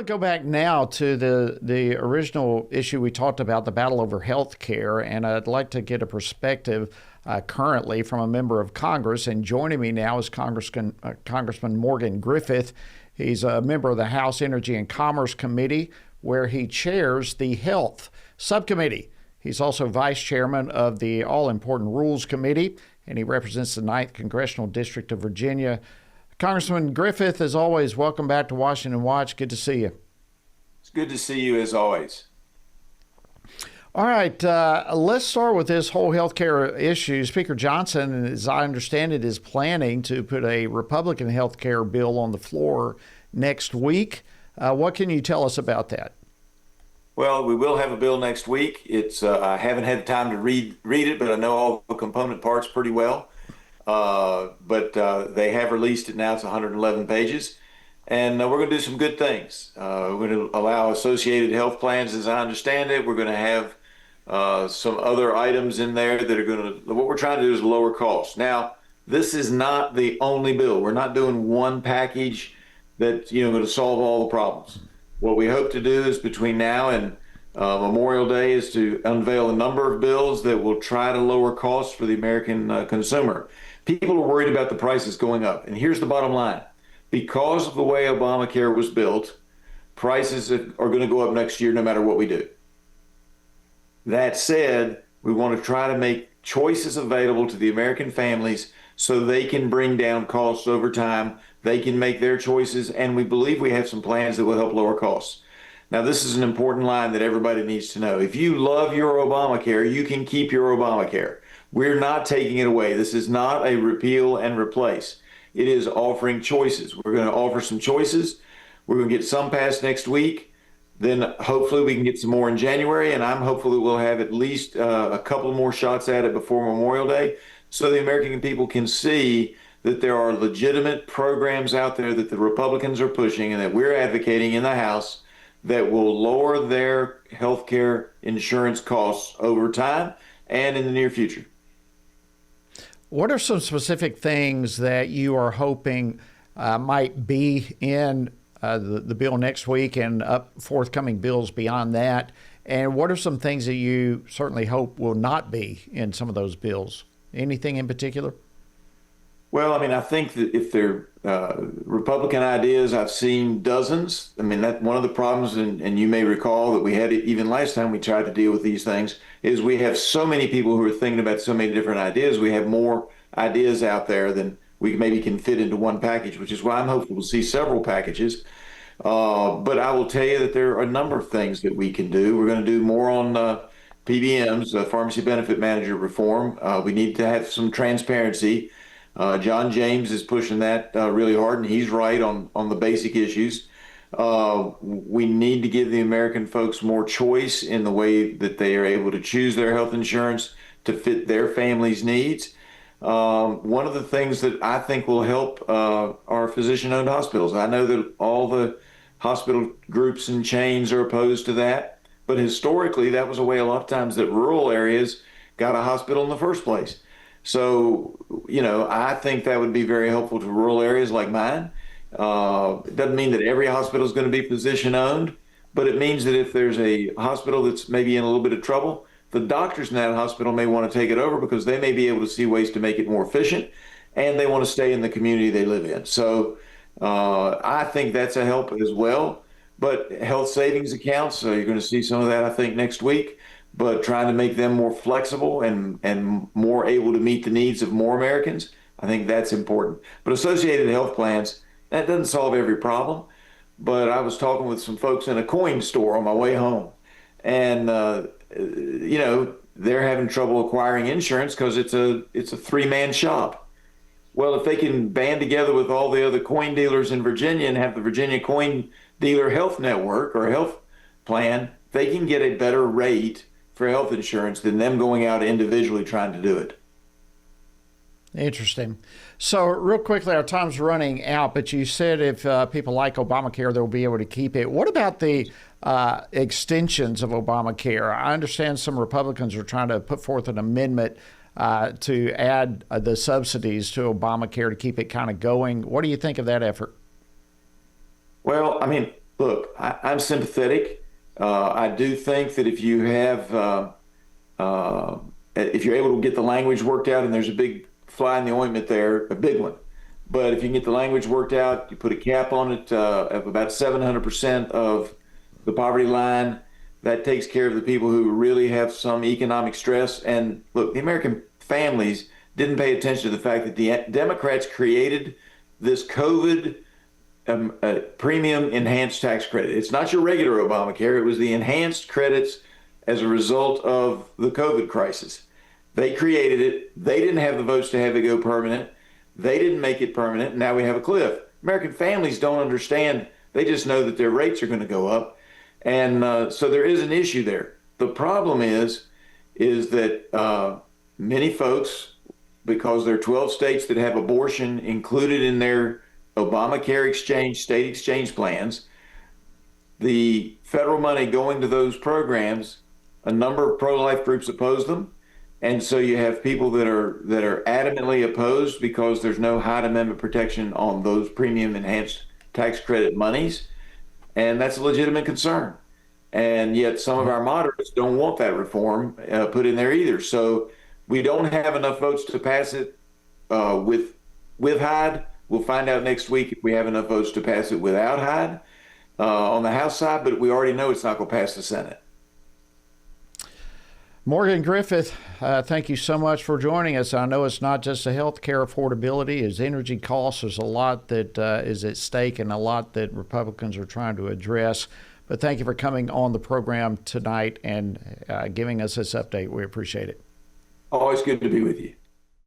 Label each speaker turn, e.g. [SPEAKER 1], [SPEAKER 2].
[SPEAKER 1] to go back now to the original issue we talked about, the battle over health care, and I'd like to get a perspective currently from a member of Congress. And joining me now is Congressman Morgan Griffith. He's a member of the House Energy and Commerce Committee, where he chairs the Health Subcommittee. He's also vice chairman of the all-important Rules Committee, and he represents the 9th Congressional District of Virginia. Congressman Griffith, as always, welcome back to Washington Watch. Good to see you.
[SPEAKER 2] It's good to see you as always.
[SPEAKER 1] All right, let's start with this whole healthcare issue. Speaker Johnson, as I understand it, is planning to put a Republican healthcare bill on the floor next week. What can you tell us about that?
[SPEAKER 2] Well, we will have a bill next week. It's I haven't had time to read it, but I know all the component parts pretty well. But they have released it now. It's 111 pages. And we're going to do some good things. We're going to allow associated health plans, as I understand it. We're going to have some other items in there that are going to, what we're trying to do is lower costs. Now, this is not the only bill. We're not doing one package that's going to solve all the problems. What we hope to do is between now and Memorial Day is to unveil a number of bills that will try to lower costs for the American consumer. People are worried about the prices going up. And here's the bottom line. Because of the way Obamacare was built, prices are going to go up next year no matter what we do. That said, we want to try to make choices available to the American families so they can bring down costs over time. They can make their choices, and we believe we have some plans that will help lower costs. Now, this is an important line that everybody needs to know. If you love your Obamacare, you can keep your Obamacare. We're not taking it away. This is not a repeal and replace. It is offering choices. We're going to offer some choices. We're going to get some passed next week. Then hopefully we can get some more in January, and I'm hopeful that we'll have at least a couple more shots at it before Memorial Day so the American people can see that there are legitimate programs out there that the Republicans are pushing and that we're advocating in the House that will lower their health care insurance costs over time and in the near future.
[SPEAKER 1] What are some specific things that you are hoping might be in the bill next week and forthcoming bills beyond that? And what are some things that you certainly hope will not be in some of those bills? Anything in particular?
[SPEAKER 2] Well, I mean, I think that if they're Republican ideas, I've seen dozens. I mean, that one of the problems, and you may recall that we had it even last time we tried to deal with these things, is we have so many people who are thinking about so many different ideas. We have more ideas out there than we maybe can fit into one package, which is why I'm hopeful to see several packages. But I will tell you that there are a number of things that we can do. We're going to do more on PBMs, pharmacy benefit manager reform. We need to have some transparency. John James is pushing that really hard, and he's right on the basic issues. We need to give the American folks more choice in the way that they are able to choose their health insurance to fit their family's needs. One of the things that I think will help are physician-owned hospitals. I know that all the hospital groups and chains are opposed to that, but historically that was a way a lot of times that rural areas got a hospital in the first place. So, I think that would be very helpful to rural areas like mine. It doesn't mean that every hospital is going to be physician owned, but it means that if there's a hospital that's maybe in a little bit of trouble, the doctors in that hospital may want to take it over because they may be able to see ways to make it more efficient, and they want to stay in the community they live in. So I think that's a help as well. But health savings accounts, so you're going to see some of that, I think, next week. But trying to make them more flexible and more able to meet the needs of more Americans, I think that's important. But associated health plans, that doesn't solve every problem. But I was talking with some folks in a coin store on my way home, and they're having trouble acquiring insurance because it's a three-man shop. Well, if they can band together with all the other coin dealers in Virginia and have the Virginia Coin Dealer Health Network or health plan, they can get a better rate for health insurance than them going out individually trying to do it.
[SPEAKER 1] Interesting. So real quickly, our time's running out, but you said if people like Obamacare, they'll be able to keep it. What about the extensions of Obamacare? I understand some Republicans are trying to put forth an amendment to add the subsidies to Obamacare to keep it kind of going. What do you think of that effort?
[SPEAKER 2] Well, I mean, Look, I'm sympathetic. I do think that uh, if you're able to get the language worked out, and there's a big fly in the ointment there, a big one. But if you can get the language worked out, you put a cap on it of about 700% of the poverty line. That takes care of the people who really have some economic stress. And look, the American families didn't pay attention to the fact that the Democrats created this COVID premium enhanced tax credit. It's not your regular Obamacare. It was the enhanced credits as a result of the COVID crisis. They created it. They didn't have the votes to have it go permanent. They didn't make it permanent. Now we have a cliff. American families don't understand. They just know that their rates are going to go up. And so there is an issue there. The problem is that many folks, because there are 12 states that have abortion included in their Obamacare exchange, state exchange plans, the federal money going to those programs, a number of pro-life groups oppose them. And so you have people that are adamantly opposed because there's no Hyde Amendment protection on those premium enhanced tax credit monies. And that's a legitimate concern. And yet some of our moderates don't want that reform put in there either. So we don't have enough votes to pass it with Hyde. We'll find out next week if we have enough votes to pass it without Hyde on the House side, but we already know it's not going to pass the Senate.
[SPEAKER 1] Morgan Griffith, thank you so much for joining us. I know it's not just the health care affordability, it's energy costs. There's a lot that is at stake and a lot that Republicans are trying to address. But thank you for coming on the program tonight and giving us this update. We appreciate it.
[SPEAKER 2] Always good to be with you.